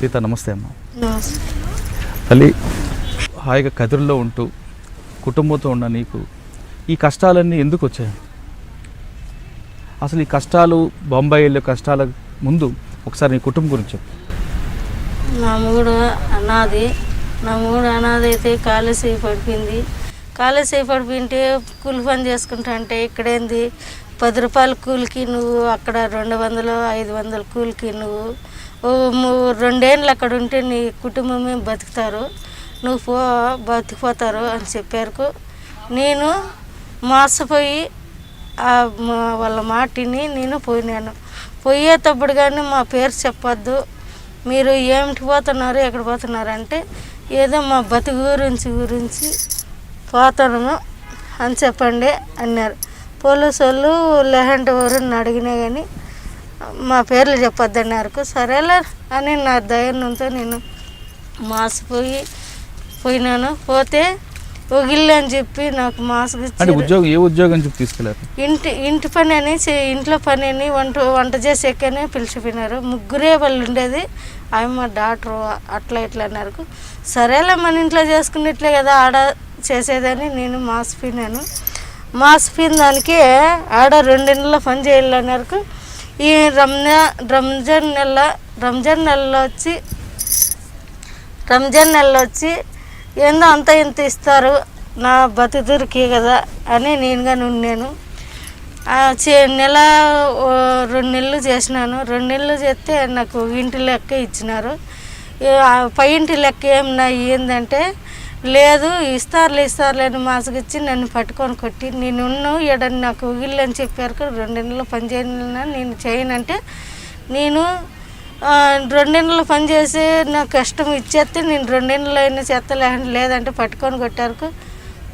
సీత నమస్తే అమ్మ. నమస్తే. తల్లి, హాయిగా కదిరిలో ఉంటూ కుటుంబంతో ఉన్న నీకు ఈ కష్టాలన్నీ ఎందుకు వచ్చాయి? అసలు ఈ కష్టాలు, బొంబాయి వెళ్ళే కష్టాల ముందు ఒకసారి నీ కుటుంబం గురించి చెప్పు. నా మూడు అనాథ అయితే కాలేజీ పడిపోయింది. కాలేజీ పడిపోయింటే కూలి పని చేసుకుంటా అంటే ఇక్కడేంది 10 రూపాయల కూలికి నువ్వు అక్కడ 200 500 కూలికి నువ్వు 2 ఏళ్ళు అక్కడ ఉంటే నీ కుటుంబమే బతుకుతారు, నువ్వు బతికిపోతారు అని చెప్పారు. నేను మోసపోయి వాళ్ళ మాటిని నేను పోయినాను. పోయేటప్పుడు కానీ మా పేరు చెప్పొద్దు, మీరు ఏమిటి పోతున్నారు, ఎక్కడ పోతున్నారు అంటే ఏదో మా బతుకు గురించి పోతాను అని చెప్పండి అన్నారు. పోలీసు వాళ్ళు లేదంటే ఎవరన్నా అడిగినా కానీ మా పేర్లు చెప్పొద్దు అన్నారు. సరేలే అని నా ధైర్యంతో నేను పోయినాను. పోతే ఒగిల్లు అని చెప్పి నాకు మాస్క్ ఉద్యోగం చెప్పి తీసుకెళ్ళారు. ఇంటి పని అని ఇంట్లో పని అని వంట చేసేకనే పిలిచిపోయినారు. 3 వాళ్ళు ఉండేది. ఆమె డాక్టరు అట్లా ఇట్లా అన్నారు. సరేలే మన ఇంట్లో చేసుకున్నట్లే కదా ఆడ చేసేదని నేను మాసిపోయినాను. మాసిపోయిన దానికి ఆడ 2 నెలల పని చేయాలన్నారు. ఈ రంజాన్ నెలలో వచ్చి ఏందో అంత ఇంత ఇస్తారు నా బతుకురికి కదా అని నేనుగా ఉన్నాను. 2 నెలలు చేసినాను. 2 నెలలు చేస్తే నాకు ఇంటి లెక్క ఇచ్చినారు. పై ఇంటి లెక్క ఏమన్నా ఏందంటే లేదు ఇస్తారులే అని మాసగిచ్చి నన్ను పట్టుకొని కొట్టి నేను ఎడని నాకు ఇల్లు అని చెప్పారు. 2 నెలలు పని చేయను నేను చేయనంటే నేను 2 నెలలు పని చేసి నాకు కష్టం ఇచ్చేస్తే నేను 2 నెలలు అయినా చేస్తా లేదంటే పట్టుకొని కొట్టారు.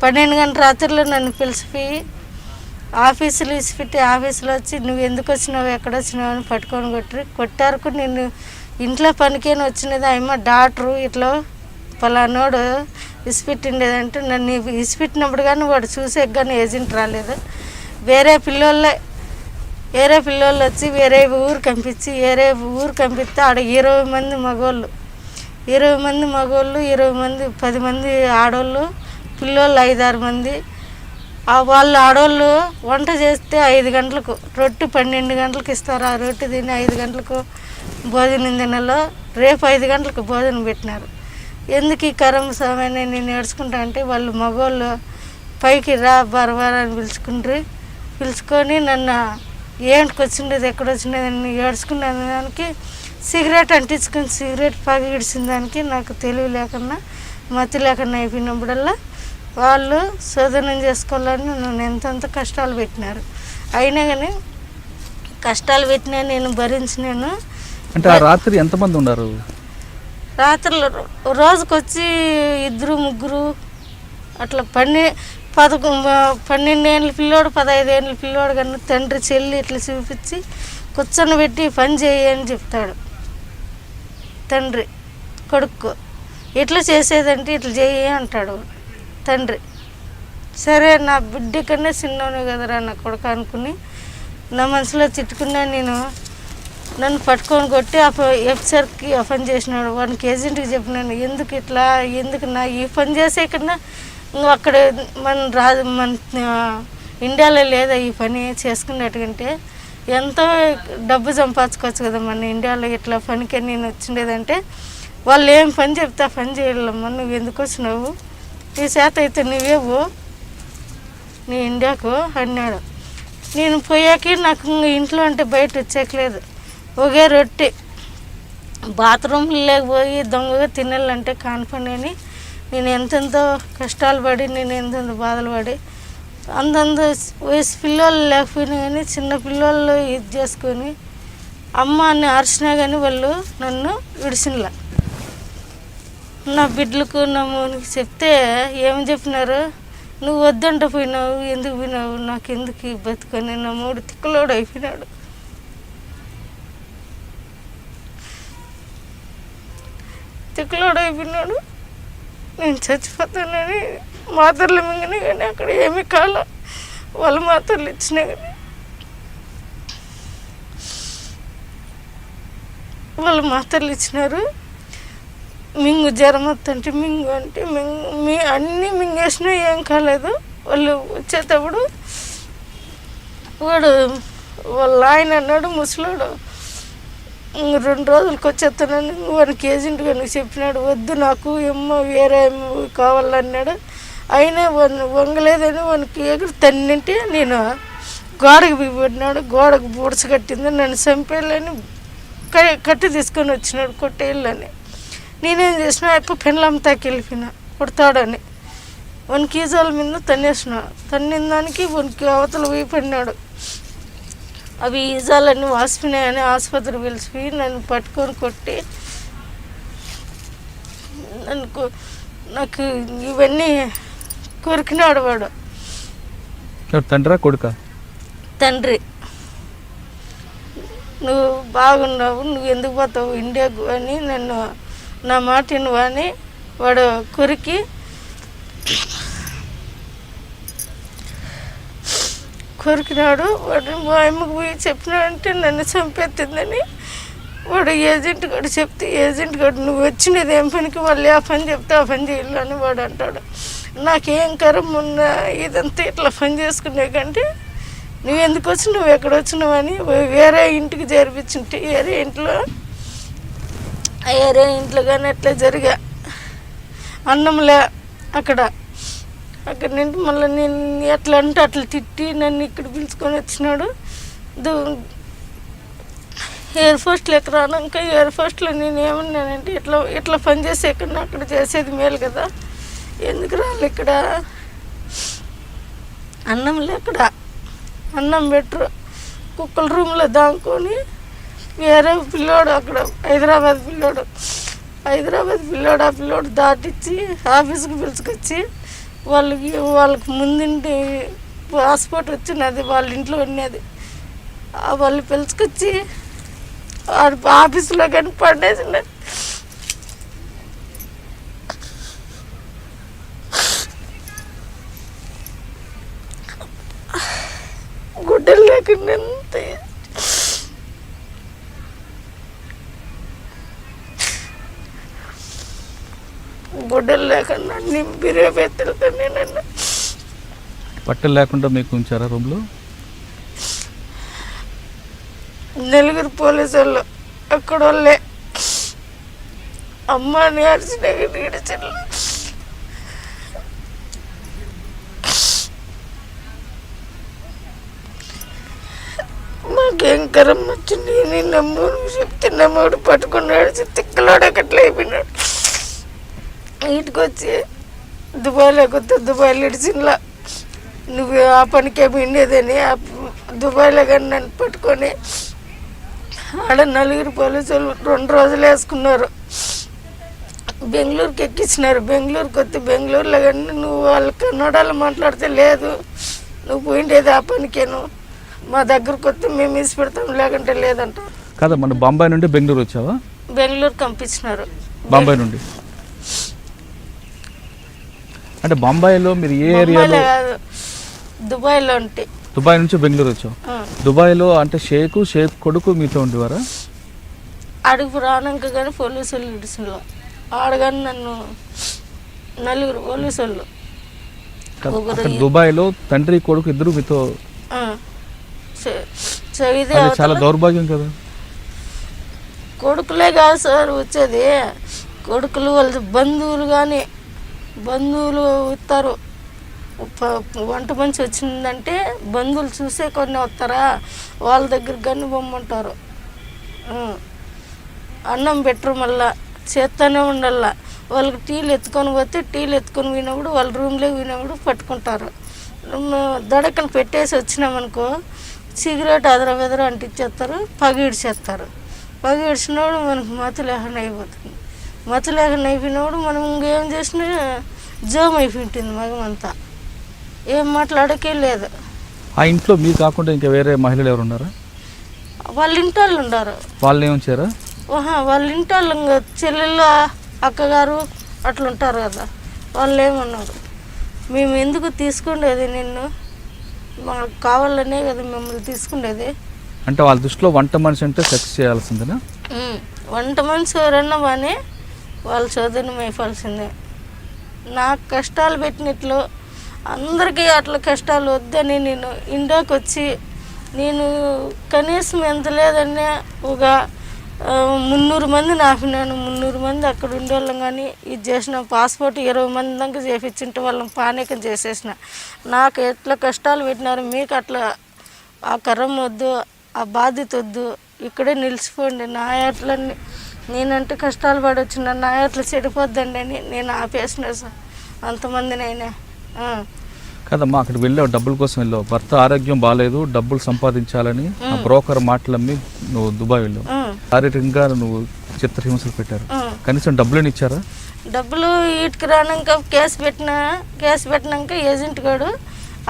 12 గంటల రాత్రిలో నన్ను పిలిచిపోయి ఆఫీసులో ఇసిపెట్టి ఆఫీసులో వచ్చి నువ్వు ఎందుకు వచ్చినావు, ఎక్కడ వచ్చినావు అని పట్టుకొని కొట్టారు. నేను ఇంట్లో పనికేని వచ్చినది. ఆయమ్మ డాక్టరు ఇట్లా పలానోడు ఇసిపెట్టిండేదంటే నన్ను ఇసిపెట్టినప్పుడు కానీ వాడు చూసే కానీ ఏజెంట్ రాలేదు. వేరే పిల్లోళ్ళు వచ్చి వేరే ఊరు పంపిస్తే ఆడ 20 మంది మగవాళ్ళు 10 మంది ఆడవాళ్ళు, పిల్లోళ్ళు 5-6 మంది. వాళ్ళు ఆడవాళ్ళు వంట చేస్తే 5 గంటలకు రొట్టె 12 గంటలకు ఇస్తారు. ఆ రొట్టె తిని 5 గంటలకు భోజనం తినలో రేపు 5 గంటలకు భోజనం పెట్టినారు. ఎందుకు ఈ కరమ సమయాన్ని నేను ఏడ్చుకుంటా అంటే వాళ్ళు మగవాళ్ళు పైకి రా బరబరని పిలుచుకొని నన్ను ఏంటికి వచ్చిండేది ఎక్కడ వచ్చిండేది అని ఏడ్చుకునే దానికి సిగరెట్ అంటించుకుని సిగరెట్ పగి ఇడిచిన దానికి నాకు తెలివి లేకుండా మతి లేకుండా అయిపోయినప్పుడల్లా వాళ్ళు శోధనం చేసుకోవాలని నన్ను ఎంతెంత కష్టాలు పెట్టినారు. అయినా కానీ కష్టాలు పెట్టినా నేను భరించినాను. అంటే ఆ రాత్రి ఎంతమంది ఉన్నారు? రాత్రులు రోజుకొచ్చి 2-3 అట్లా 12 ఏళ్ళ పిల్లోడు 15 ఏళ్ళ పిల్లోడు కన్నా తండ్రి చెల్లి ఇట్లా చూపించి కూర్చొని పెట్టి పని చేయని చెప్తాడు. తండ్రి కొడుకు ఇట్లా చేసేదంటే ఇట్లా చేయి అంటాడు తండ్రి. సరే నా బిడ్డ కన్నా చిన్నోనే కదరా నా కొడుకు అనుకుని నా మనసులో తిట్టుకున్నా. నన్ను పట్టుకొని కొట్టి ఎఫ్సర్కి ఆ పని చేసినాడు. వానికి ఏజెంట్కి చెప్పినాను ఎందుకు నా ఈ పని చేసే కన్నా అక్కడ మన ఇండియాలో లేదా ఈ పని చేసుకునేట్టుకంటే ఎంతో డబ్బు సంపాదించుకోవచ్చు కదా మన ఇండియాలో. ఇట్లా పనికి నేను వచ్చిండేదంటే వాళ్ళు ఏం పని చెప్తే ఆ పని చేయాలమ్మా, నువ్వు ఎందుకు వచ్చినావు, నీ చేత అయితే నువ్వేవు నీ ఇండియాకు అన్నాడు. నేను పోయాక నాకు ఇంట్లో అంటే బయట వచ్చేయలేదు. ఒకే రొట్టె బాత్రూమ్ లేకపోయి దొంగగా తినాలంటే కాని పని అని నేను ఎంతెంతో కష్టాలు పడి నేను ఎంతెంతో బాధలు పడి అంతంత వయసు పిల్లలు లేకపోయినా కానీ చిన్న పిల్లలు ఇది చేసుకొని అమ్మ అని అరిచినా కానీ వాళ్ళు నన్ను విడిచినలా. నా బిడ్డలకు నా మోనికి చెప్తే ఏమి చెప్పినారు, నువ్వు వద్దంట పోయినావు, ఎందుకు పోయినావు, నాకెందుకు బతుకొని నా 3 తిక్కలోడు అయిపోయినాడు. నేను చచ్చిపోతానని మాత్రలు మింగినా కానీ అక్కడ ఏమీ కాల. వాళ్ళు మాత్రలు ఇచ్చినా కానీ వాళ్ళు మాత్రలు ఇచ్చినారు. మింగు జ్వరం వస్తుంటే మింగు అంటే అన్నీ మింగేసినా ఏం కాలేదు. వాళ్ళు వచ్చేటప్పుడు వాళ్ళ ఆయన అన్నాడు, ముసలాడు, 2 రోజులకి వచ్చేస్తానని వానికి ఏజెంట్గా నువ్వు చెప్పినాడు. వద్దు నాకు ఏమో వేరే కావాలన్నాడు. అయినా వంగలేదని వానికి ఎగురు తన్నింటే నేను గోడకు బిగిపడినాడు. గోడకు బూడ్చ కట్టింది. నన్ను చంపేయాలని కట్టి తీసుకొని వచ్చినాడు కొట్టేయాలని. నేనేం చేసిన అప్ప పెళ్ళంతాకి వెళ్ళిపోయినా కొడతాడని. వానికి ఈజాల మీద తన్నేసిన. తన్నిన దానికి వానికి అవతల పోయిపడినాడు. అవి ఈజాలన్నీ వాసిపోయినాయని ఆసుపత్రి పిలిచిపోయి నన్ను పట్టుకొని కొట్టి నాకు ఇవన్నీ కొరికినాడు వాడు. తండ్రా కొడుకా? తండ్రి. నువ్వు బాగున్నావు, నువ్వు ఎందుకు పోతావు ఇండియాకు అని నన్ను నా మాట నువ్వు అని వాడు కొరికినాడు. వాడు మా అమ్మకు పోయి చెప్పినాడంటే నన్ను చంపేస్తుందని వాడు ఏజెంట్ గడు చెప్తే, ఏజెంట్ గడు నువ్వు వచ్చినది ఏం పనికి, వాళ్ళు ఆ పని చెప్తే ఆ పని చేయాలని వాడు అంటాడు. నాకేం కరం మొన్న ఇదంతా ఇట్లా పని చేసుకునే కంటే నువ్వు ఎందుకు వచ్చి నువ్వు ఎక్కడ వచ్చినావు అని వేరే ఇంటికి జరిపించుంటే వేరే ఇంట్లో కానీ అట్లా జరిగా అన్నంలే అక్కడ నుండి మళ్ళీ నేను ఎట్లా అంటే అట్లా తిట్టి నన్ను ఇక్కడ పిలుచుకొని వచ్చినాడు. ఎయిర్ ఫోర్స్లో ఎక్కడ రానాక ఎయిర్ ఫోర్స్లో నేను ఏమన్నానంటే ఇట్లా పని చేసే ఇక్కడ అక్కడ చేసేది మేలు కదా, ఎందుకు రాళ్ళు ఇక్కడ అన్నం లేక్కడ అన్నం పెట్టరు. కుక్కల రూమ్లో దాంకొని వేరే పిల్లోడు అక్కడ హైదరాబాద్ పిల్లోడు ఆ పిల్లోడు దాటిచ్చి ఆఫీస్కి పిలుచుకొచ్చి వాళ్ళకి ముందుండి పాస్పోర్ట్ వచ్చినది వాళ్ళ ఇంట్లో ఉన్నది. వాళ్ళు పిలుచుకొచ్చి ఆఫీసులో కానీ పడేసినది. గుడ్డలు లేకుండా గుడ్డలు లేకుండా బిర్యానీ నన్ను బట్టలు లేకుండా మీకు ఉంచారా రూమ్లో? 4 పోలీసు వాళ్ళు అక్కడ వాళ్ళే అమ్మని అరిచిన ఈడ్చిళ్ళు. మాకేం కరం వచ్చింది. నేను నమ్మూరు చెప్తే నమ్మూడు పట్టుకున్నాడు. తిక్కలాడు అక్కట్లా అయిపోయినాడు. ఇంటికి వచ్చి దుబాయ్లో ఇడిచిన్లా నువ్వు ఆ పనికే ఉండేదని దుబాయ్లో కానీ నన్ను పట్టుకొని ఆడ 4 పోలీసులు 2 రోజులు వేసుకున్నారు. బెంగళూరుకి ఎక్కించినారు. బెంగళూరుకి వస్తే బెంగళూరులో కానీ నువ్వు వాళ్ళ కన్నడలో మాట్లాడితే లేదు, నువ్వు పోయిండేది ఆ పనికేను, మా దగ్గరకు వస్తే మేము ఇసి పెడతాం లేకుంటే లేదంట. కదా మన బాంబాయి నుండి బెంగళూరు వచ్చావా? బెంగళూరు పంపించినారు. బాంబాయి నుండి అంటే బాంబాయిలో మీరు ఏ ఏరియాలో? కాదు, దుబాయ్లో ఉంటే. దుబాయ్ నుంచి బెంగళూరు వచ్చావు. దుబాయ్లో అంటే షేక్ కొడుకు మీతో ఉండేవారా? అడుగు రానాక కానీ పోలీసులు ఇడిసిలో ఆడగాని నన్ను 4 పోలీసులు. దుబాయ్లో తండ్రి కొడుకు ఇద్దరు మీతో? చాలా దౌర్భాగ్యం కదా. కొడుకులే కాదు సార్ వచ్చేది, కొడుకులు వాళ్ళ బంధువులు ఇస్తారు. వంట మనిషి వచ్చిందంటే బంధువులు చూసే కొన్ని వస్తారా, వాళ్ళ దగ్గరికి కానీ బొమ్మంటారు. అన్నం పెట్టరు, మళ్ళా చేస్తూనే ఉండాల. వాళ్ళకి టీలు ఎత్తుకొని పోతే టీలు ఎత్తుకొని పోయినప్పుడు వాళ్ళ రూమ్లోకి పోయినప్పుడు పట్టుకుంటారు. దడకన పెట్టేసి వచ్చినామనుకో సిగరెట్ అదర అంటించేస్తారు, పగిడిచేస్తారు. పగిడిచినప్పుడు మనకు మతి లేకుండా అయిపోతుంది. మతి లేకుండా అయిపోయినప్పుడు మనం ఇంకేం చేసినా జోమ్ అయిపోయింటుంది మగమంతా, ఏం మాట్లాడకే లేదు. ఆ ఇంట్లో మీరు కాకుండా ఇంకా వేరే మహిళలు ఎవరు ఉన్నారా? వాళ్ళ ఇంటి వాళ్ళు ఉన్నారు. వాళ్ళు ఏమొచ్చారా? వాళ్ళ ఇంటి వాళ్ళు ఇంకా చెల్లెళ్ళు అక్కగారు అట్లా ఉంటారు కదా, వాళ్ళు ఏమన్నారు, మేము ఎందుకు తీసుకుండేది నిన్ను, మాకు కావాలనే కదా మిమ్మల్ని తీసుకుండేది. అంటే వాళ్ళ దృష్టిలో వంట మనిషి అంటే సెక్స్ చేయాల్సిందేనా? వంట మనిషి ఎవరన్నా కానీ వాళ్ళ చదువుని మేపాల్సిందే. నాకు కష్టాలు పెట్టినట్లు అందరికీ అట్లా కష్టాలు వద్దని నేను ఇండియాకి వచ్చి నేను కనీసం ఎంత లేదన్నా ఒక 300 మందిని ఆపినాను. 300 మంది అక్కడ ఉండేవాళ్ళం కానీ ఇది చేసిన పాస్పోర్ట్ 20 మంది దాకా చేపించుంటే వాళ్ళని పానీకం చేసేసిన. నాకు ఎట్లా కష్టాలు పెట్టినారు, మీకు అట్లా ఆ కరం వద్దు, ఆ బాధ్యత వద్దు, ఇక్కడే నిలిచిపోండి. నా ఎట్లా నేనంటే కష్టాలు పడవచ్చు, నా ఎట్లా చెడిపోద్దండి అని నేను ఆపేసిన సార్ అంతమందినైనా. కదమ్మా, అక్కడికి వెళ్ళావు, డబ్బుల కోసం వెళ్ళావు, భర్త ఆరోగ్యం బాగాలేదు, డబ్బులు సంపాదించాలని ఆ బ్రోకర్ మాటలమ్మి నువ్వు దుబాయ్ వెళ్ళావు. శారీరకంగా నువ్వు చిత్రహింసలు పెట్టారు, కనీసం డబ్బులని ఇచ్చారా? డబ్బులు వీటికి రానాక కేసు పెట్టినాక ఏజెంట్ గారు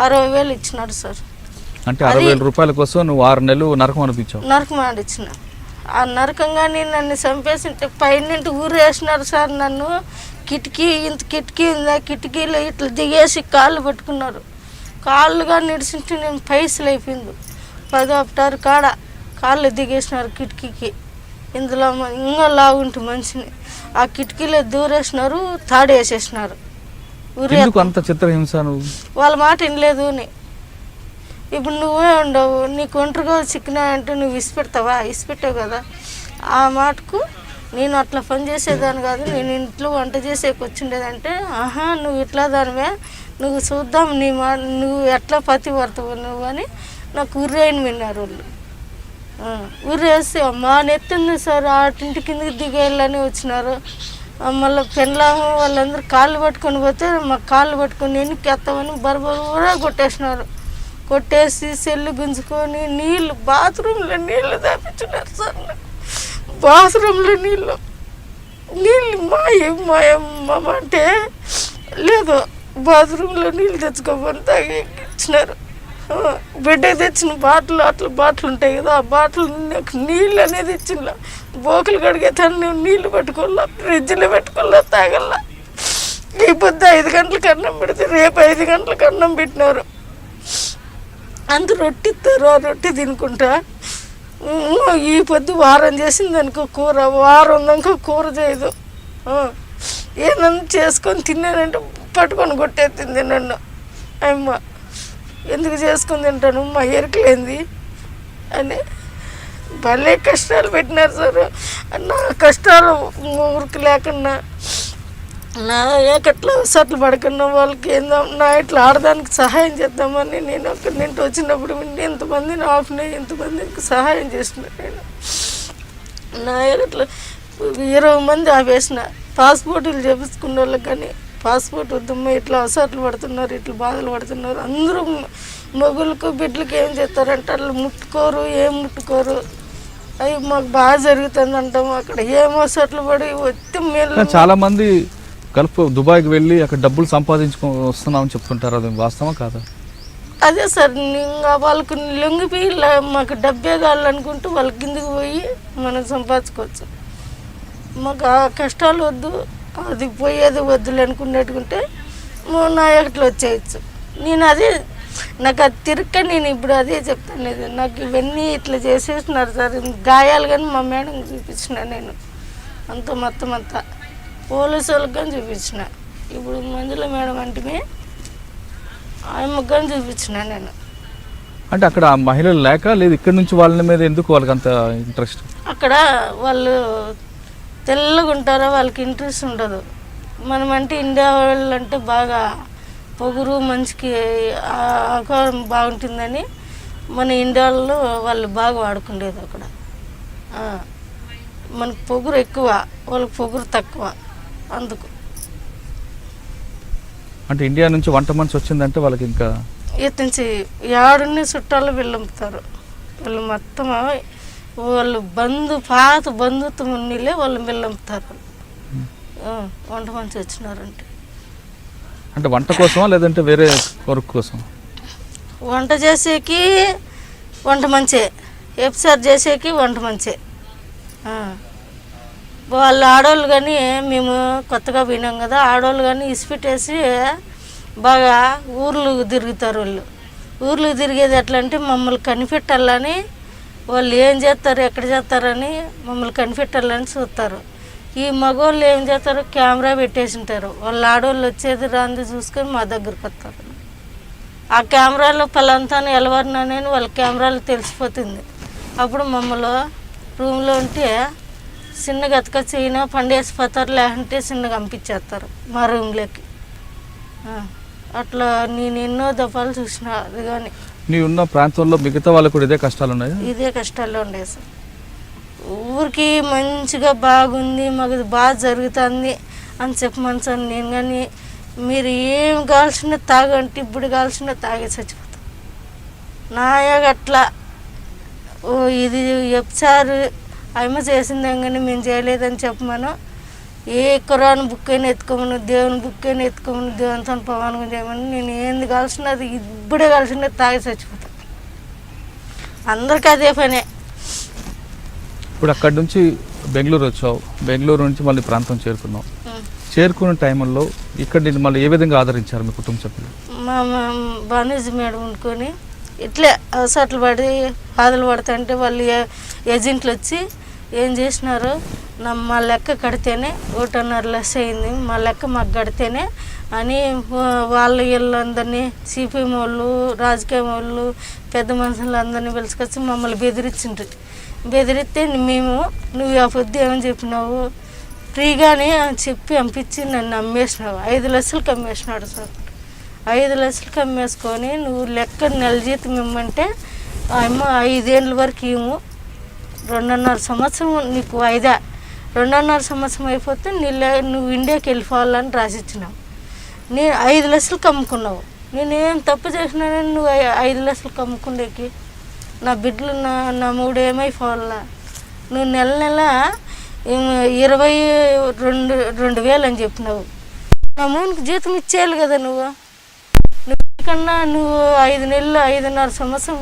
60,000 ఇచ్చినాడు సార్. అంటే 60,000 రూపాయల కోసం నువ్వు 6 నెలలు నరకం అనిపించావు? నరకం ఆడిచ్చిన. ఆ నరకంగాని నన్ను చంపేసింటే పైన ఊరేసినారు సార్. నన్ను కిటికీ ఉందా, కిటికీలో ఇట్లా దిగేసి కాళ్ళు పట్టుకున్నారు. కాళ్ళుగా నిడిచింటే నేను పైసలు అయిపోయింది. 10 అప్టారు కాళ్ళు దిగేసినారు కిటికీకి. ఇందులో ఇంకా లాగుంటే మనిషిని ఆ కిటికీలో దూరేసినారు, తాడేసేసినారు. అంత చిత్రహింస? వాళ్ళ మాట వినలేదు అని. ఇప్పుడు నువ్వే ఉండవు, నీకు ఒంటరిగా చిక్కినాయంటే నువ్వు ఇసిపెడతావా? ఇసిపెట్టావు కదా. ఆ మాటకు నేను అట్లా పని చేసేదాన్ని కాదు, నేను ఇంట్లో వంట చేసేకి వచ్చిండేదంటే, ఆహా నువ్వు ఇట్లా దానివే, నువ్వు చూద్దాం నువ్వు ఎట్లా పతి పడతావు నువ్వు అని నాకు ఉర్రేయని విన్నారు వాళ్ళు. ఉర్రేసి అమ్మా నెత్తింది సార్, ఆటింటి కిందకి దిగేయాలని వచ్చినారు. మళ్ళీ పెళ్ళాము వాళ్ళందరూ కాళ్ళు పట్టుకొని పోతే మాకు కాళ్ళు పట్టుకొని ఎన్నికెత్తామని బరబరా కొట్టేసినారు. కొట్టేసి సెల్లు గుంజుకొని బాత్రూంలో నీళ్ళు దాపించున్నారు సార్. బాత్రూంలో నీళ్ళు మాయమ్మ అంటే లేదు, బాత్రూంలో నీళ్ళు తెచ్చుకోమని తాగిచ్చినారు. బిడ్డకి తెచ్చిన బాటిల్ బాటిల్ ఉంటాయి కదా, ఆ బాటిల్ నాకు నీళ్ళు అనేది ఇచ్చిన. బోకులు కడిగే తను నీళ్ళు పెట్టుకోవాలా, ఫ్రిడ్జ్లో పెట్టుకోవాలా, తాగల్లా. ఈ పొద్దు 5 గంటలకు అన్నం పెడితే రేపు 5 గంటలకు అన్నం పెట్టినారు. అంత రొట్టె ఇస్తారు, ఆ రొట్టె తినుకుంటా. ఈ పొద్దు వారం చేసింది అనుకో కూర, వారం దాకా కూర చేయదు. ఏదన్నా చేసుకొని తిన్నానంటే పట్టుకొని కొట్టేస్తుంది నన్ను. అమ్మ ఎందుకు చేసుకొని తింటాను, మా ఎరకలేంది అని భలే కష్టాలు పెట్టినారు సార్. నా కష్టాలు ఊరికి లేకుండా, నా ఏకట్లా సట్లు పడకుండా వాళ్ళకి ఏందో నా ఇట్లా ఆడడానికి సహాయం చేద్దామని నేను అక్కడి నుండి వచ్చినప్పుడు ఎంతమందిని ఆపినాయి, ఎంతమందికి సహాయం చేసిన. నేను నా ఏకట్లా 20 మంది ఆపేసిన. పాస్పోర్టులు చేపించుకున్న వాళ్ళకి కానీ పాస్పోర్ట్ వద్దమ్మా, ఇట్లా అసట్లు పడుతున్నారు, ఇట్లా బాధలు పడుతున్నారు. అందరూ మొగులకు బిడ్డలకి ఏం చేస్తారంటే వాళ్ళు ముట్టుకోరు, ఏం ముట్టుకోరు. అవి మాకు బాగా జరుగుతుంది అంటాము. అక్కడ ఏమో అసట్లు పడి వచ్చి మేము చాలా మంది గల్ఫ్ దుబాయ్కి వెళ్ళి అక్కడ డబ్బులు సంపాదించుకొని వస్తున్నామని చెప్తుంటారు, అది వాస్తవా కాదా? అదే సార్, ఇంకా వాళ్ళకు లొంగిపోయి మాకు డబ్బే కావాలనుకుంటూ వాళ్ళ కిందకి పోయి మనం సంపాదించుకోవచ్చు. మాకు ఆ కష్టాలు వద్దు, అది పోయేది వద్దులు అనుకున్నట్టుకుంటే నా ఎక్కట్లు వచ్చేయచ్చు. నేను అదే నాకు అది తిరక్క నేను ఇప్పుడు అదే చెప్తాను. లేదు నాకు ఇవన్నీ ఇట్లా చేసేసినారు సార్. గాయాలు కానీ మా మేడం చూపించిన నేను అంత మొత్తం అంతా పోలీసు వాళ్ళకి కానీ చూపించిన. ఇప్పుడు మంజుల మేడం అంటే ఆమెకు కానీ చూపించిన నేను. అంటే అక్కడ మహిళలు లేక లేదు, ఇక్కడ నుంచి వాళ్ళ మీద ఎందుకు వాళ్ళకి అంత ఇంట్రెస్ట్? అక్కడ వాళ్ళు తెల్లగా ఉంటారో వాళ్ళకి ఇంట్రెస్ట్ ఉండదు. మనం అంటే ఇండియా వాళ్ళు అంటే బాగా పొగురు, మంచికి ఆకారం బాగుంటుందని మన ఇండియాలో వాళ్ళు బాగా వాడుకుండేది. అక్కడ మనకు పొగురు ఎక్కువ, వాళ్ళకి పొగురు తక్కువ. అందుకు అంటే ఇండియా నుంచి వంట మనిషి వచ్చిందంటే వాళ్ళకి ఇంకా నుంచి ఏడుని చుట్టాలు వెళ్ళంపుతారు. వాళ్ళు మొత్తం వాళ్ళు పాత బంధుత్వం ఉన్నీళ్ళే వాళ్ళు వెళ్ళంపుతారు. వంట మనిషి వచ్చినారంటే అంటే వంట కోసమా లేదంటే వేరే కొరకు కోసం? వంట చేసేకి వంట మంచే, ఎఫ్సార్ చేసేకి వంట మంచే. వాళ్ళు ఆడవాళ్ళు కానీ మేము కొత్తగా పోయినాం కదా, ఆడవాళ్ళు కానీ ఇసిపెట్టేసి బాగా ఊర్లు తిరుగుతారు. ఊర్లు తిరిగేది ఎట్లా అంటే మమ్మల్ని కనిపెట్టాలని, వాళ్ళు ఏం చేస్తారు ఎక్కడ చేస్తారని మమ్మల్ని కనిపెట్టాలని చూస్తారు. ఈ మగవాళ్ళు ఏం చేస్తారు, కెమెరా పెట్టేసి ఉంటారు. వాళ్ళ ఆడవాళ్ళు వచ్చేది రాంది చూసుకొని మా దగ్గరకు వస్తారు. ఆ కెమెరాలో పలాంతాను ఎలవరినని వాళ్ళ కెమెరాలో తెలిసిపోతుంది. అప్పుడు మమ్మల్ని రూమ్లో ఉంటే చిన్నగా ఎత్తుకొచ్చి ఈయన పండేసిపోతారు, లేకుంటే చిన్నగా పంపించేస్తారు మా రూమ్లోకి. అట్లా నేను ఎన్నో దఫాలు చూసిన. అది కానీ నీ ఉన్న ప్రాంతంలో మిగతా వాళ్ళకు కూడా ఇదే కష్టాలు ఉన్నాయి. ఇదే కష్టాల్లో ఉండే సార్. ఊరికి మంచిగా బాగుంది, మాకు బాగా జరుగుతుంది అని చెప్పమని నేను. కానీ మీరు ఏం కావాల్సిన తాగంటే ఇప్పుడు కావాల్సిన తాగే చచ్చిపోతాం. నాయగా అట్లా ఇది చెప్తారు, అమ్మ చేసిందే కానీ మేము చేయలేదని చెప్పమను. ఏ కురాన్ బుక్ అయినా ఎత్తుకోమను, దేవుని బుక్ అయినా ఎత్తుకోమను, దేవునితో పవనం చేయమని. నేను ఏంది కావాల్సినది ఇప్పుడే కావాల్సినది తాగి చచ్చిపోతాను. అందరికీ అదే పనే. ఇప్పుడు అక్కడి నుంచి బెంగళూరు వచ్చావు, బెంగళూరు నుంచి మళ్ళీ ప్రాంతం చేరుకున్నావు. చేరుకున్న టైంలో ఇక్కడ నేను మళ్ళీ ఏ విధంగా ఆదరించారు మీ కుటుంబ సభ్యులు? మా బానేజీ మేడం అనుకొని ఇట్లే అవసరాలు పడి బాధలు పడుతుంటే వాళ్ళు ఏజెంట్లు వచ్చి ఏం చేసినారు, మా లెక్క కడితేనే 1.5 లక్ష అయింది, మా లెక్క మాకు కడితేనే అని వీళ్ళందరినీ సిపిఎం వాళ్ళు, రాజకీయ వాళ్ళు, పెద్ద మనుషులందరినీ పిలుచుకొచ్చి మమ్మల్ని బెదిరించిండ్రు. బెదిరిస్తే మేము నువ్వు ఆ పొద్దు ఏమని చెప్పినావు, ఫ్రీగానే చెప్పి పంపించి నన్ను అమ్మేసినావు. 5 లక్షలకు అమ్మేసినాడు సార్. 5 లక్షలకు అమ్మేసుకొని నువ్వు లెక్క నెల జీతం ఇమ్మంటే అమ్మ 5 ఏళ్ళ వరకు ఇవ్వు, 2.5 సంవత్సరం నీకు 2.5 సంవత్సరం అయిపోతే నువ్వు ఇండియాకి వెళ్ళిపోవాలని రాసిచ్చినావు. నేను 5 లక్షలకు అమ్ముకున్నావు. నేనేం తప్పు చేసినానని నువ్వు 5 లక్షలకు అమ్ముకుండేకి? నా బిడ్డలు నా మూడు ఏమైపోవాలా? నువ్వు నెల 22,000 అని చెప్పినావు. నా మూనికి జీతం ఇచ్చేయాలి కదా నువ్వు. కన్నా నువ్వు 5 నెలలు 5.5 సంవత్సరం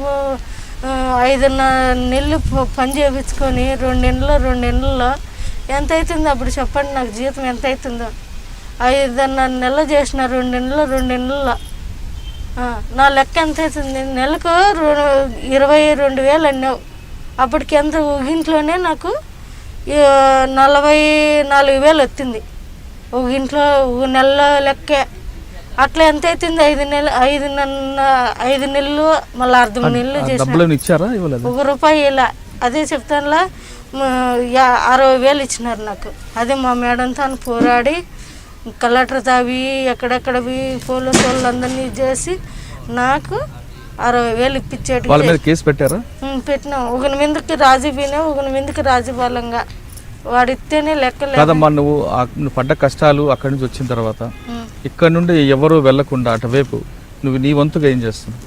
5.5 నెలలు పని చేయించుకొని 2 నెలల్లో ఎంత అవుతుందో అప్పుడు చెప్పండి. నాకు జీతం ఎంత అవుతుందో? 5.5 నెలలు చేసిన 2 నెలల్లో నా లెక్క ఎంత అవుతుంది? నెలకు 22,000 అన్నావు. అప్పటికి ఎంత ఇంట్లోనే నాకు 44,000 వచ్చింది ఒక ఇంట్లో నెల లెక్కే. అట్లా ఎంత అవుతుంది? 5 నెలలు మళ్ళీ 1/2 నెలలు చేసిన ₹1 ఇలా. అదే చెప్తానులా 60,000 ఇచ్చినారు నాకు. అదే మా మేడంతో పోరాడి కలెక్టర్ తావి ఎక్కడెక్కడవి పోలీసు వాళ్ళందరినీ చేసి నాకు 60,000 ఇప్పించాడు. కేసు పెట్టారా? పెట్టినాం. ఒకని మీదకి రాజీ పోయినా, ఒకని మీదకి రాజీ బలంగా వాడిస్తేనే లెక్క. నువ్వు పడ్డ కష్టాలు అక్కడి నుంచి వచ్చిన తర్వాత ఇక్కడ నుండి ఎవరు వెళ్లకుండా అటువైపు నువ్వు నీ వంతుగా ఏం చేస్తున్నావు?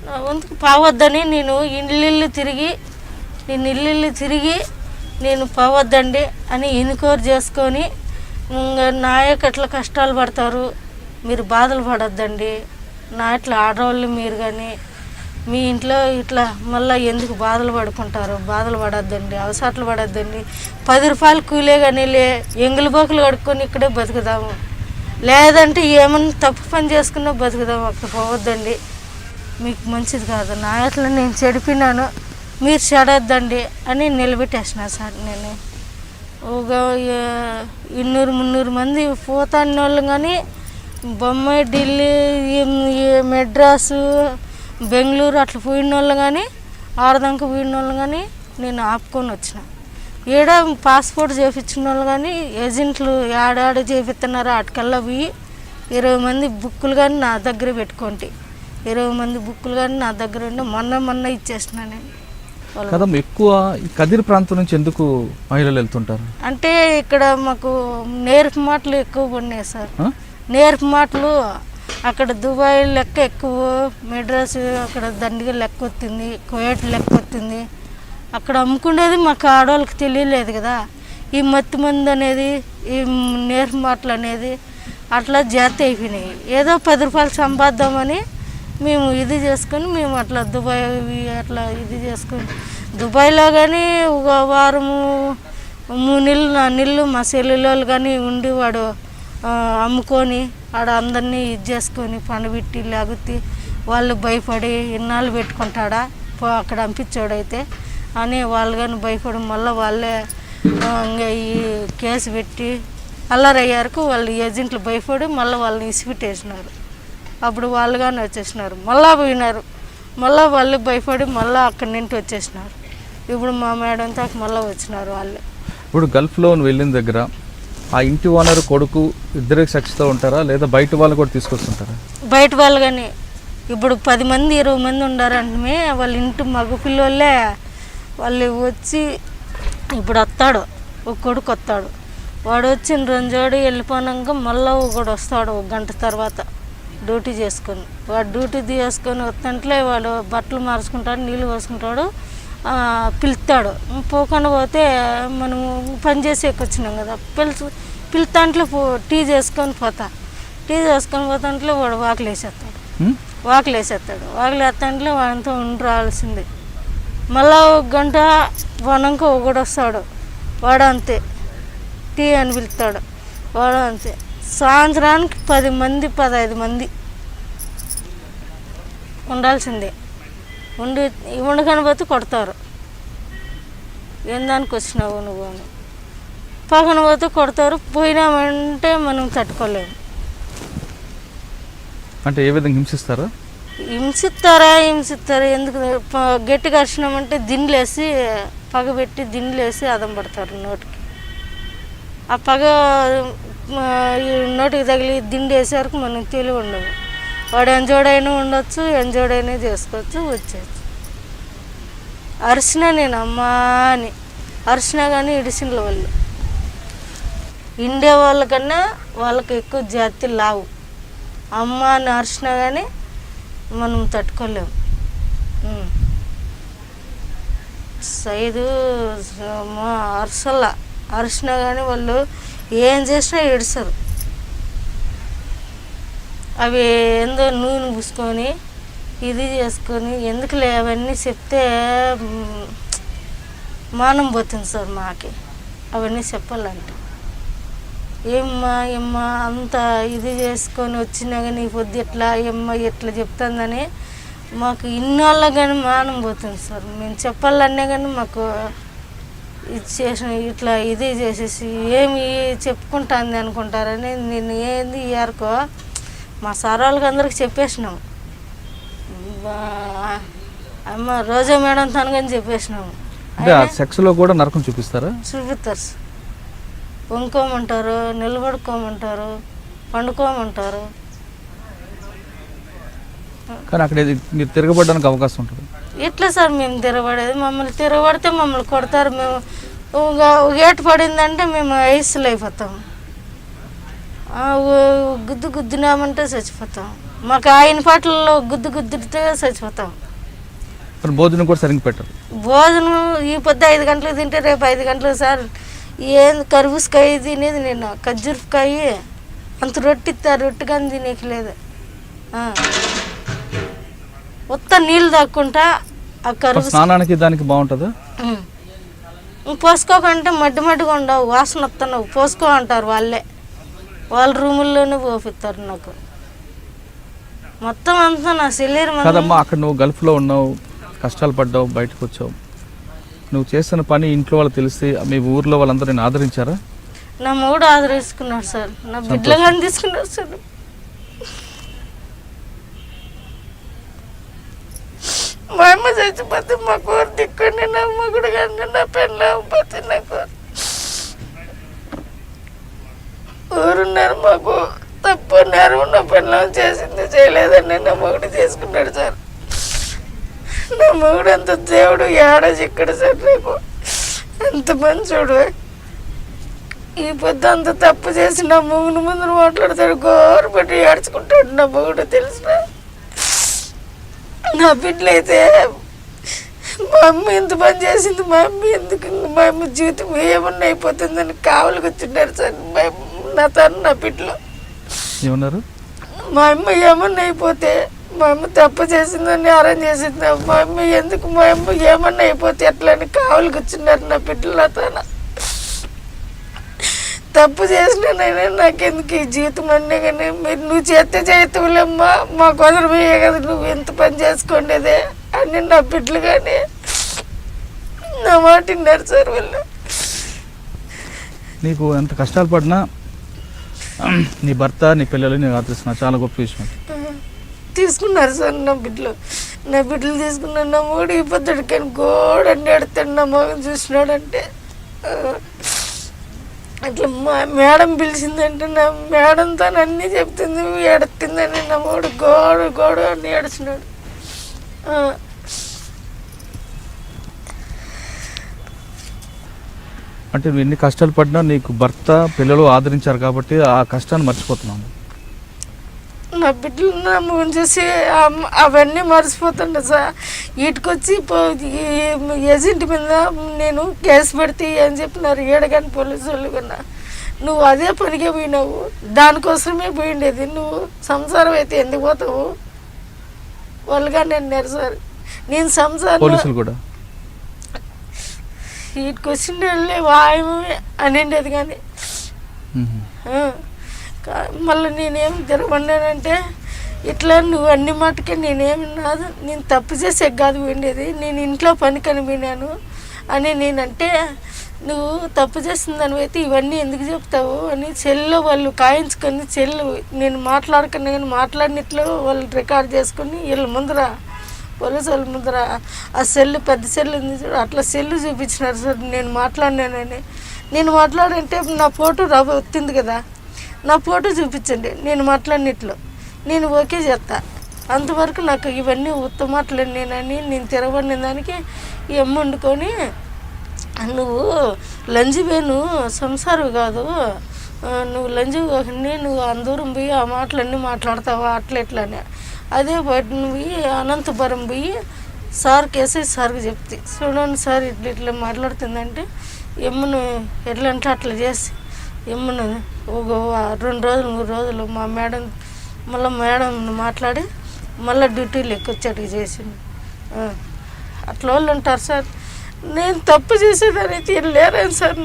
నా వంతుకు పోవద్దని నేను ఇల్లు తిరిగి నేను పోవద్దండి అని ఎన్నికోరు చేసుకొని నాయకు అట్లా కష్టాలు పడతారు, మీరు బాధలు పడొద్దండి. నా ఇట్లా ఆడవాళ్ళు మీరు కానీ మీ ఇంట్లో ఇట్లా మళ్ళీ ఎందుకు బాధలు పడుకుంటారు, బాధలు పడొద్దండి, అవసరాలు పడొద్దండి. 10 రూపాయలు కూలే కానీ ఎంగులు బోకులు కడుక్కొని ఇక్కడే బతుకుదాము, లేదంటే ఏమన్నా తప్పు పని చేసుకున్నా బతుకుదాము, అక్కడ పోవద్దండి, మీకు మంచిది కాదు. నా ఇట్లా నేను చెడిపినాను, మీరు చెడొద్దండి అని నిలబెట్టేసిన సార్. నేను ఒక 200-300 మంది పోతాన్న వాళ్ళు కానీ బొంబాయి, ఢిల్లీ, మెడ్రాసు, బెంగళూరు అట్లా పోయిన వాళ్ళు కానీ ఆడదాకా పోయిన వాళ్ళు కానీ నేను ఆపుకొని వచ్చిన. ఈడ పాస్పోర్ట్ చేయించిన వాళ్ళు కానీ ఏజెంట్లు ఆడాడ చేపిస్తున్నారు. అటుకల్లా పోయి 20 మంది బుక్కులు కానీ నా దగ్గర పెట్టుకోండి. 20 మంది బుక్కులు కానీ నా దగ్గర ఉండి మొన్న ఇచ్చేసిన నేను. ఎక్కువ ఈ కదిరి ప్రాంతం నుంచి ఎందుకు మహిళలు వెళ్తుంటారు అంటే ఇక్కడ మాకు నేర్పు మాటలు ఎక్కువ పడినాయి సార్. నేర్పు మాటలు అక్కడ దుబాయ్ లెక్క ఎక్కువ, మెడ్రాస్ అక్కడ దండిగా లెక్క వస్తుంది, కువైట్ లెక్క వస్తుంది. అక్కడ అమ్ముకునేది మాకు ఆడవాళ్ళకి తెలియలేదు కదా. ఈ మత్తి మంది అనేది, ఈ నేర్పు మాటలు అనేది అట్లా జాతి అయిపోయినాయి. ఏదో 10 రూపాయలు సంపాదిద్దామని మేము ఇది చేసుకొని మేము అట్లా దుబాయ్ అట్లా ఇది చేసుకొని దుబాయ్లో కానీ ఒక వారము 3 నెలలు 4 నెలలు మా సెల్లులో కానీ ఉండి వాడు అమ్ముకొని ఆడ అందరినీ ఇది చేసుకొని పనిపెట్టి లేకపోతే వాళ్ళు భయపడి ఇన్నాళ్ళు పెట్టుకుంటాడా అక్కడ పంపించాడైతే అని వాళ్ళు కానీ భయపడి మళ్ళీ వాళ్ళే ఇంకా ఈ కేసు పెట్టి అల్లరయ్యారుకు వాళ్ళు ఏజెంట్లు భయపడి మళ్ళీ వాళ్ళని ఇసిపెట్టేసినారు. అప్పుడు వాళ్ళు కానీ వచ్చేసినారు, మళ్ళా పోయినారు, మళ్ళీ వాళ్ళు భయపడి మళ్ళీ అక్కడి నుండి వచ్చేసినారు. ఇప్పుడు మా మేడంతో మళ్ళీ వచ్చినారు వాళ్ళు. ఇప్పుడు గల్ఫ్లో వెళ్ళిన దగ్గర ఆ ఇంటి ఓనర్ కొడుకు ఇద్దరే సచ్చితో ఉంటారా లేదా బయట వాళ్ళు కూడా తీసుకొస్తుంటారా? బయట వాళ్ళు కానీ ఇప్పుడు 10 మంది 20 మంది ఉండారంటే వాళ్ళ ఇంటి మగ పిల్లలే వాళ్ళు వచ్చి ఇప్పుడు వస్తాడు, ఒక కొడుకు వస్తాడు, వాడు వచ్చిన రోజు వెళ్ళిపోయాక మళ్ళీ ఒకడు వస్తాడు 1 గంట తర్వాత డ్యూటీ చేసుకొని. వాడు డ్యూటీ చేసుకొని వస్తుంటే వాడు బట్టలు మార్చుకుంటాడు, నీళ్ళు పోసుకుంటాడు, పిలుస్తాడు. పోకుండా పోతే మనము పని చేసి వచ్చినాం కదా, పిలుతాంట్లో టీ చేసుకొని పోతాంట్లో వాడు వాకిలు వేసేస్తాడు. వాకిలు వేస్తాంట్లో వాడితో ఉండి రావాల్సిందే. మళ్ళా 1 గంట పోనాక ఒకడు వస్తాడు, వాడు అంతే టీ అని పిలుస్తాడు, వాడు అంతే. సాయంత్రానికి 10 మంది 15 మంది ఉండాల్సిందే. ఉండకని పోతే కొడతారు, ఏం దానికి వచ్చినావు నువ్వు అని. పక్కన పోతే కొడతారు, పోయినామంటే మనం తట్టుకోలేము. అంటే ఏ విధంగా హింసిస్తారా? హింసిస్తారు. ఎందుకు గట్టిగా అరిచినామంటే దిండ్లేసి పగబెట్టి దిండ్లేసి అదం పడతారు నోటికి. ఆ పగ నోటికి తగిలి దిండి వేసే వరకు మనకు తెలివి ఉండదు. వాడు ఎంజోడైనా ఉండొచ్చు, ఎంజోడైనా చేసుకోవచ్చు, వచ్చేయచ్చు. అరిసినా నేను అమ్మా అని అరిసినా కానీ ఇడిసిన వాళ్ళు ఇండియా వాళ్ళకన్నా వాళ్ళకి ఎక్కువ జాతి లావు. అమ్మ అని అరిసినా కానీ మనం తట్టుకోలేము. సైదు అరిసినా కానీ వాళ్ళు ఏం చేసినా ఏడుస్తారు. అవి ఏందో నూనె పూసుకొని ఇది చేసుకొని ఎందుకులే అవన్నీ చెప్తే మానం పోతుంది సార్ మాకి. అవన్నీ చెప్పాలంటే ఏమ్మా అంత ఇది చేసుకొని వచ్చినా కానీ పొద్దు ఎట్లా ఎట్లా చెప్తుందని మాకు ఇన్నాళ్ళ కానీ మానం పోతుంది సార్. మేము చెప్పాలన్నా కానీ మాకు ఇది చేసిన ఇట్లా ఇది చేసేసి ఏమి చెప్పుకుంటుంది అనుకుంటారని నేను ఏంది ఇయర్కో మా సార్ వాళ్ళకి అందరికి చెప్పేసినాము. అమ్మ రోజా మేడం తనగాని చెప్పేసినాము. సెక్స్లో కూడా నరకం చూపిస్తారా? చూపిస్తారు. వండుకోమంటారు, నిలబడుకోమంటారు, పండుకోమంటారు. కానీ అక్కడ మీరు తిరగబడడానికి అవకాశం ఉంటుంది. ఎట్లా సార్ మేము తిరగబడేది? మమ్మల్ని తిరగబడితే మమ్మల్ని కొడతారు. మేము ఏటు పడిందంటే మేము ఐస్లో అయిపోతాం. గుద్దినామంటే చచ్చిపోతాం. మాకు ఆయన పాటల్లో గుద్దితే చచ్చిపోతాం. భోజనం కూడా సరిగ్గా పెట్టరు. భోజనం ఈ పొద్దు 5 గంటలకు తింటే రేపు 5 గంటలకు సార్. ఏంది కర్బూజకాయ తినేది నేను, ఖర్జూరకాయ అంత రొట్టి ఇస్తారు, రొట్టి కానీ తినేయలేదు. మొత్తం నీళ్ళు తాక్కుంటా ఆ కర్బూజ స్నానానికి దానికి బాగుంటుందా? పోసుకోకంటే మడ్డిగా ఉండవు, వాసన వస్తున్నావు, పోసుకో అంటారు వాళ్ళే. వాళ్ళ రూముల్లోనే పోపిస్తారు నాకు. మొత్తం అంతా నా శరీరం. కదమ్మా, అక్కడ నువ్వు గల్ఫ్లో ఉన్నావు, కష్టాలు పడ్డావు, బయటకు వచ్చావు. నువ్వు చేస్తున్న పని ఇంట్లో వాళ్ళు తెలిసి మీ ఊర్లో వాళ్ళందరూ నేను ఆదరించారా? నా మూడు ఆదరించుకున్నాడు సార్, నా బిడ్డలు కానీ తీసుకున్నాడు సార్. మా అమ్మ చచ్చిపోతే మా కూర దిక్కండి, నా మొగుడు కానీ నా పెళ్ళి అవ్వకపోతే నాకు ఊరున్నారు. మాకు తప్పు నేరం నా పెళ్ళం చేసింది చేయలేదని నా మొగుడు చేసుకున్నాడు సార్. నా మొగుడు అంత దేవుడు ఏడా చిక్కడు సార్. నాకు అంత మంచోడు. ఈ పొద్దు అంత తప్పు చేసి నా మొగుడు ముందు మాట్లాడతాడు, గోరు పెట్టి ఏడ్చుకుంటాడు నా మొగుడు. తెలిసిన నా బిడ్డలు అయితే మా అమ్మ ఎంత పని చేసింది, మా అమ్మ ఎందుకు, మా అమ్మ జీవితం ఏమన్నా అయిపోతుందని కావలికి వచ్చిన్నారు సార్. నా బిడ్డలు ఏమన్నారు? మా అమ్మ ఏమన్నా అయిపోతే, మా అమ్మ తప్పు చేసిందని అరేంజ్ చేసింది, మా అమ్మ ఎందుకు, మా అమ్మ ఏమన్నా అయిపోతే ఎట్లా అని కావలికి వచ్చినారు నా బిడ్డలు. తన తప్పు చేసినానైనా నాకెందుకు ఈ జీవితం అన్నీ, కానీ మీరు నువ్వు చేస్తే చేతువులేమ్మా, మా కుదరమయ్యే కదా నువ్వు ఎంత పని చేసుకోండేదే అని నా బిడ్డలు కానీ నా మాట విన్నారు సార్. వాళ్ళు నీకు ఎంత కష్టాలు పడినా నీ భర్త నీ పిల్లలు నేను ఆదరిస్తున్నా, చాలా గొప్ప విషయం. తీసుకున్నారు సార్ నా బిడ్డలు తీసుకున్నాను. నా మూడు ఈ పొద్దుడు కానీ గోడని ఎడతాడు. నా మగన్ చూసినాడంటే అట్లా మేడం పిలిచిందంటే నా మేడంతో అన్నీ చెప్తుంది, ఎడుతుందని నా మూడు గోడు అని ఏడుస్తున్నాడు. అంటే నువ్వు ఎన్ని కష్టాలు పడినా నీకు భర్త పిల్లలు ఆదరించారు కాబట్టి ఆ కష్టాన్ని మర్చిపోతున్నాను. నా బిడ్డలు నా ముఖం చూసి అవన్నీ మర్చిపోతుండే సార్. వీటికొచ్చి ఏజెంట్ మీద నేను కేసు పెడితే ఏం చెప్పినారు ఏడగాని పోలీసు వాళ్ళు కన్నా, నువ్వు అదే పనికే పోయినావు, దానికోసమే పోయిండేది, నువ్వు సంసారం అయితే ఎందుకు పోతావు వాళ్ళుగా నేను సార్. నేను సంసారం పోలీసులు కూడా వీటికి వచ్చిన వెళ్ళే వాయమే అనిండేది కానీ మళ్ళీ నేనేం తిరగబడినానంటే ఇట్లా నువ్వు అన్ని మట్టుకే నేనేమి నాదు, నేను తప్పు చేసే కాదు పోయిండేది, నేను ఇంట్లో పని కనిపోయినాను అని నేనంటే, నువ్వు తప్పు చేసిందని అయితే ఇవన్నీ ఎందుకు చెప్తావు అని చెల్లు వాళ్ళు కాయించుకొని చెల్లు నేను మాట్లాడుకున్నా కానీ మాట్లాడినట్లు వాళ్ళు రికార్డ్ చేసుకొని వీళ్ళ ముందర పోలీసు వాళ్ళ ముందర ఆ సెల్లు పెద్ద సెల్లు ఉంది చూడు, అట్లా సెల్లు చూపించినారు సార్. నేను మాట్లాడినానని, నేను మాట్లాడంటే నా ఫోటో వచ్చింది కదా, నా ఫోటో చూపించండి నేను మాట్లాడినట్లు, నేను ఓకే చేస్తా. అంతవరకు నాకు ఇవన్నీ ఉత్తమాటలు నేనని నేను తిరగబడిన దానికి ఈ అమ్మ వండుకొని, నువ్వు లంజివేను సంసారం కాదు, నువ్వు లంజి కాకుండా నువ్వు అందూరం పోయి ఆ మాటలన్నీ మాట్లాడతావా అట్లా ఎట్లని. అదే బయట నువ్వు అనంతపురం పోయి సార్కి వేసి సార్కి చెప్తే, చూడండి సార్ ఇట్లా మాట్లాడుతుందంటే ఎమ్మను ఎట్లా అంటే అట్లా చేసి ఎమ్మను ఒక 2 రోజులు 3 రోజులు మా మేడం మేడం మాట్లాడి మళ్ళీ డ్యూటీలు ఎక్కొచ్చేటికి చేసింది. అట్లా వాళ్ళు ఉంటారు సార్. నేను తప్పు చేసేదానైతే లేరాను సార్.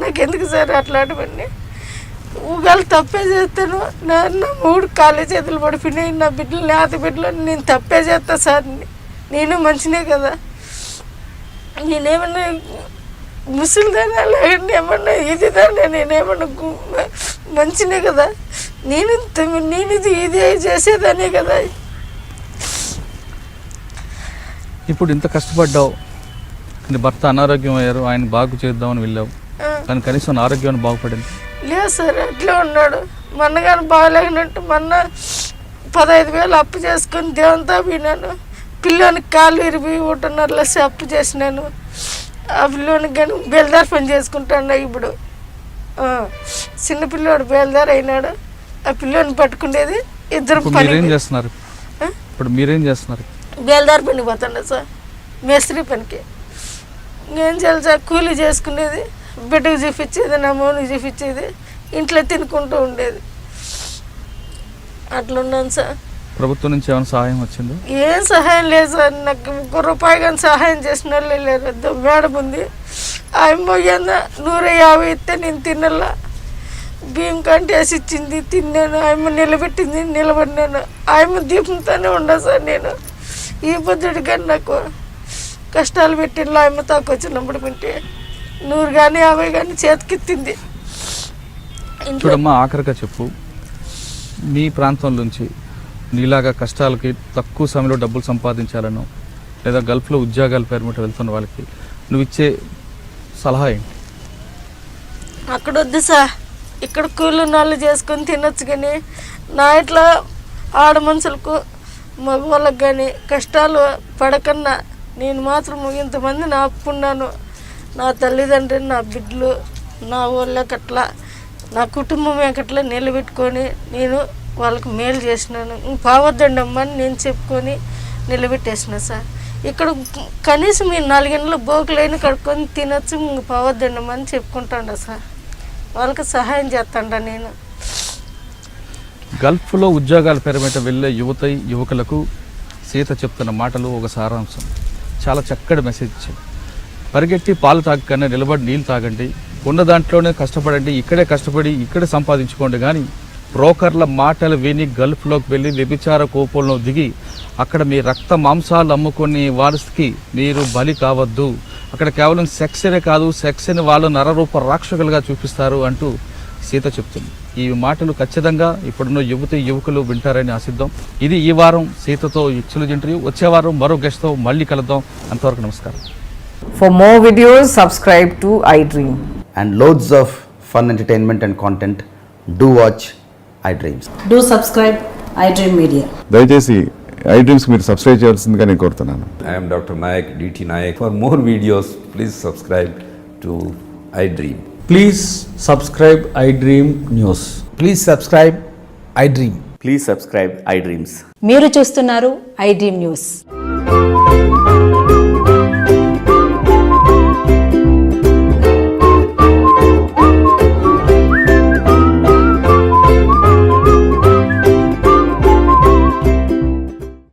నాకు ఎందుకు సార్ అట్లాంటివన్నీ? ఒకవేళ తప్పే చేస్తాను, నా 3 కాళ్ళ చేతులు పడిపోయినాయి, నా బిడ్డలు లేత బిడ్డలు, నేను తప్పే చేస్తా సార్. నేను మంచినే కదా, నేనేమన్నా ముసలిదానా లేదండి ఏమన్నా ఇదిదానా, నేనేమన్నా మంచినే కదా, నేను ఇది చేసేదానే కదా. ఇప్పుడు ఇంత కష్టపడ్డావు, నీ భర్త అనారోగ్యం అయ్యారు, ఆయన బాగు చేద్దామని వెళ్ళావు, కానీ కనీసం ఆరోగ్యాన్ని బాగుపడింది లేదు సార్. అట్లా ఉన్నాడు. మొన్నగాని బాగాలేనట్టు మొన్న 15,000 అప్పు చేసుకొని దేవునితో పోయినాను. పిల్లోనికి కాళ్ళు విరిగి 1.5 అప్పు చేసినాను. ఆ పిల్లోనికి కానీ బేల్దార్ పని చేసుకుంటాను. ఇప్పుడు చిన్నపిల్లోడు బేల్దార్ అయినాడు. ఆ పిల్లోని పట్టుకునేది ఇద్దరు పని. ఇప్పుడు మీరేం చేస్తున్నారు? బేల్దార్ పనికి పోతాడు సార్, మేస్త్రి పనికి. ఇంకేం చేయాలి సార్, కూలీ చేసుకునేది, బిడ్డకు చూపించేది, నా మౌనికి చూపించేది, ఇంట్లో తినుకుంటూ ఉండేది. అట్లున్నాను సార్. ప్రభుత్వం నుంచి ఏమైనా సహాయం వచ్చింది? ఏం సహాయం లేదు సార్. నాకు 1 రూపాయి కానీ సహాయం చేసిన వాళ్ళు లేరు. మేడం ఉంది, ఆయమ్మ 150 ఇస్తే నేను తినల్లా, బియ్యం కంటే వేసి ఇచ్చింది, తిన్నాను. ఆయమ్మ నిలబెట్టింది, నిలబడినాను. ఆయమ్మ దీపంతోనే ఉండా సార్. నేను ఈ పొద్దుడు కానీ నాకు కష్టాలు పెట్టిన ఆయమ్మ తాకు వచ్చినప్పుడు వింటే 100 కానీ 50 కానీ చేతికిత్తింది. చూడమ్మా, ఆఖరిగా చెప్పు, మీ ప్రాంతం నుంచి నీలాగా కష్టాలకి తక్కువ సమయంలో డబ్బులు సంపాదించాలను, లేదా గల్ఫ్లో ఉద్యోగాల పేరు మీద వెళ్తున్న వాళ్ళకి నువ్వు ఇచ్చే సలహా ఏంటి? అక్కడ వద్దు సార్, ఇక్కడ కూలి నాళ్ళు చేసుకొని తినొచ్చు. కానీ నా ఇట్లా ఆడ మనుషులకు మగవాళ్ళకి కానీ కష్టాలు పడకన్నా నేను మాత్రం ఇంతమంది నా అప్పున్నాను. నా తల్లిదండ్రులు, నా బిడ్డలు, నా వాళ్ళకట్లా, నా కుటుంబం అట్లా నిలబెట్టుకొని నేను వాళ్ళకి మేలు చేసినాను. పావద్దండి అమ్మ అని నేను చెప్పుకొని నిలబెట్టేసిన సార్. ఇక్కడ కనీసం మీరు 4 గంటలు బోకులైన కడుక్కొని తినొచ్చు, పావద్దండి అమ్మ అని చెప్పుకుంటాండ సార్. వాళ్ళకి సహాయం చేస్తాండ నేను. గల్ఫ్లో ఉద్యోగాల పేరు మీద వెళ్ళే యువకులకు సీత చెప్తున్న మాటలు ఒక సారాంశం. చాలా చక్కటి మెసేజ్ ఇచ్చింది. పరిగెట్టి పాలు తాగకన్నా నిలబడి నీళ్ళు తాగండి, ఉన్న దాంట్లోనే కష్టపడండి, ఇక్కడే కష్టపడి ఇక్కడే సంపాదించుకోండి, కానీ బ్రోకర్ల మాటలు విని గల్ఫ్లోకి వెళ్ళి వ్యభిచార కోపంలో దిగి అక్కడ మీ రక్త మాంసాలు అమ్ముకుని వారికి మీరు బలి కావద్దు. అక్కడ కేవలం సెక్స్నే కాదు, సెక్స్ని వాళ్ళు నరరూప రాక్షకులుగా చూపిస్తారు అంటూ సీత చెప్తుంది. ఈ మాటలు ఖచ్చితంగా ఇప్పుడున్న యువకులు వింటారని ఆశిద్దాం. ఇది ఈ వారం సీతతో ఎక్స్క్లూజివ్ ఇంటర్వ్యూ. వచ్చే వారం మరో గెస్ట్తో మళ్ళీ కలుద్దాం. అంతవరకు నమస్కారం. For more videos, subscribe to iDream. And loads of fun entertainment and content, do watch iDreams. Do subscribe iDream Media. దయచేసి iDreams మీరు సబ్స్క్రైబ్ చేయాల్సిందిగా నేను కోరుతున్నాను. I am Dr. Nayak, DT Nayak. For more videos, please subscribe to iDream. Please subscribe iDream News. Please subscribe iDream. Please subscribe iDreams. మీరు చూస్తున్నారు iDream News.